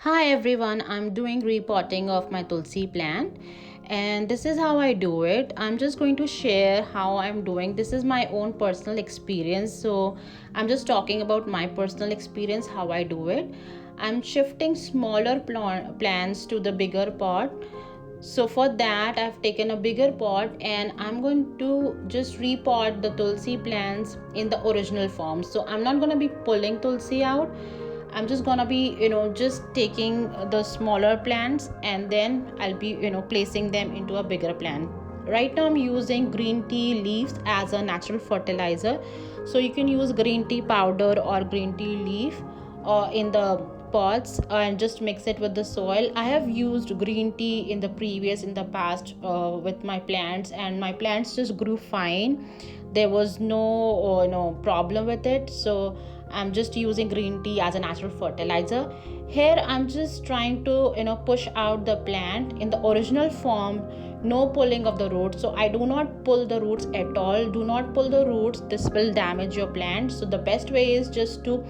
Hi everyone, I'm doing repotting of my Tulsi plant and this is how I do it. I'm just going to share how I'm doing. This is my own personal experience, so I'm just talking about my personal experience, how I do it. I'm shifting smaller plants to the bigger pot. So for that I've taken a bigger pot and I'm going to just repot the Tulsi plants in the original form. So I'm not going to be pulling Tulsi out. I'm just gonna be just taking the smaller plants and then I'll be placing them into a bigger plant. Right now I'm using green tea leaves as a natural fertilizer, so you can use green tea powder or green tea leaf in the pots and just mix it with the soil. I have used green tea in the past with my plants, and my plants just grew fine. There was no problem with it, so I'm just using green tea as a natural fertilizer. Here I'm just trying to push out the plant in the original form. No pulling of the roots, so I do not pull the roots at all. Do not pull the roots, this will damage your plant. So the best way is just to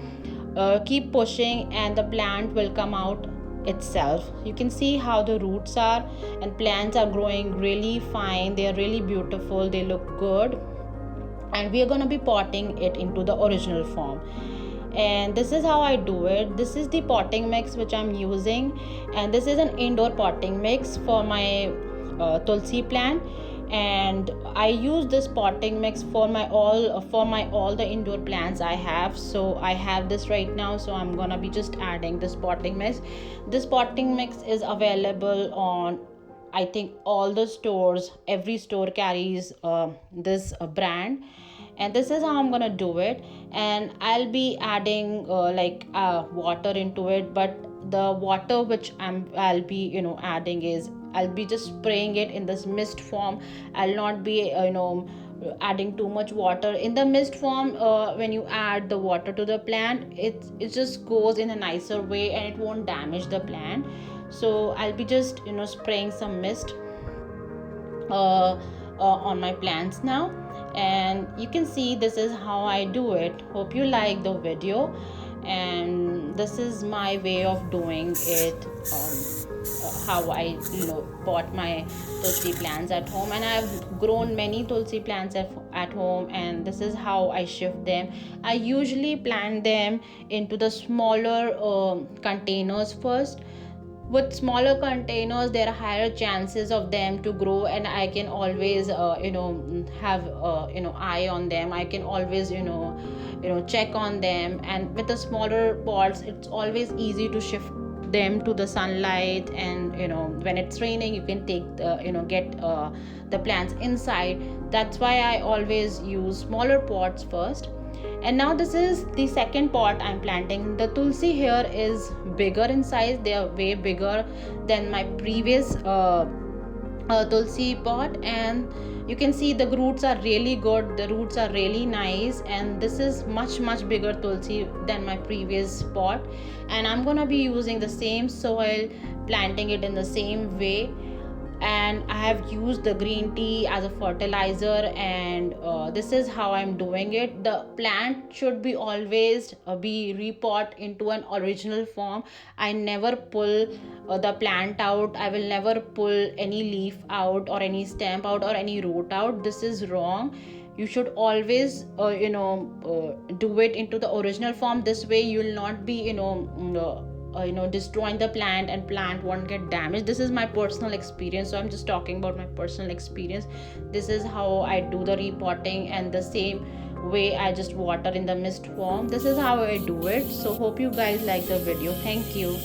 keep pushing and the plant will come out itself. You can see how the roots are, and plants are growing really fine. They are really beautiful, they look good, and we are going to be potting it into the original form. And this is how I do it. This is the potting mix which I'm using, and this is an indoor potting mix for my Tulsi plant. And I use this potting mix for my all the indoor plants I have. So I have this right now, so I'm gonna be just adding this potting mix. This potting mix is available on, I think, all the stores. Every store carries this brand, and this is how I'm gonna do it. And I'll be adding water into it, but the water which I'll be adding is, I'll be just spraying it in this mist form. I'll not be adding too much water in the mist form. When you add the water to the plant, it just goes in a nicer way and it won't damage the plant. So I'll be just spraying some mist on my plants now, and you can see this is how I do it. Hope you like the video, and this is my way of doing it. How I bought my Tulsi plants at home, and I've grown many Tulsi plants at home, and this is how I shift them. I usually plant them into the smaller containers first. With smaller containers there are higher chances of them to grow, and I can always have eye on them. I can always check on them. And with the smaller pots it's always easy to shift them to the sunlight, and when it's raining you can take get the plants inside. That's why I always use smaller pots first. And now this is the second pot I'm planting. The Tulsi here is bigger in size. They are way bigger than my previous Tulsi pot, and you can see the roots are really good. The roots are really nice, and this is much bigger Tulsi than my previous pot. And I'm gonna be using the same soil, planting it in the same way. And I have used the green tea as a fertilizer, and this is how I'm doing it. The plant should be always be repot into an original form. I never pull the plant out. I will never pull any leaf out or any stem out or any root out. This is wrong. You should always do it into the original form. This way you will not be destroying the plant, and plant won't get damaged. This is my personal experience, so I'm just talking about my personal experience. This is how I do the repotting, and the same way I just water in the mist form. This is how I do it. So hope you guys like the video. Thank you.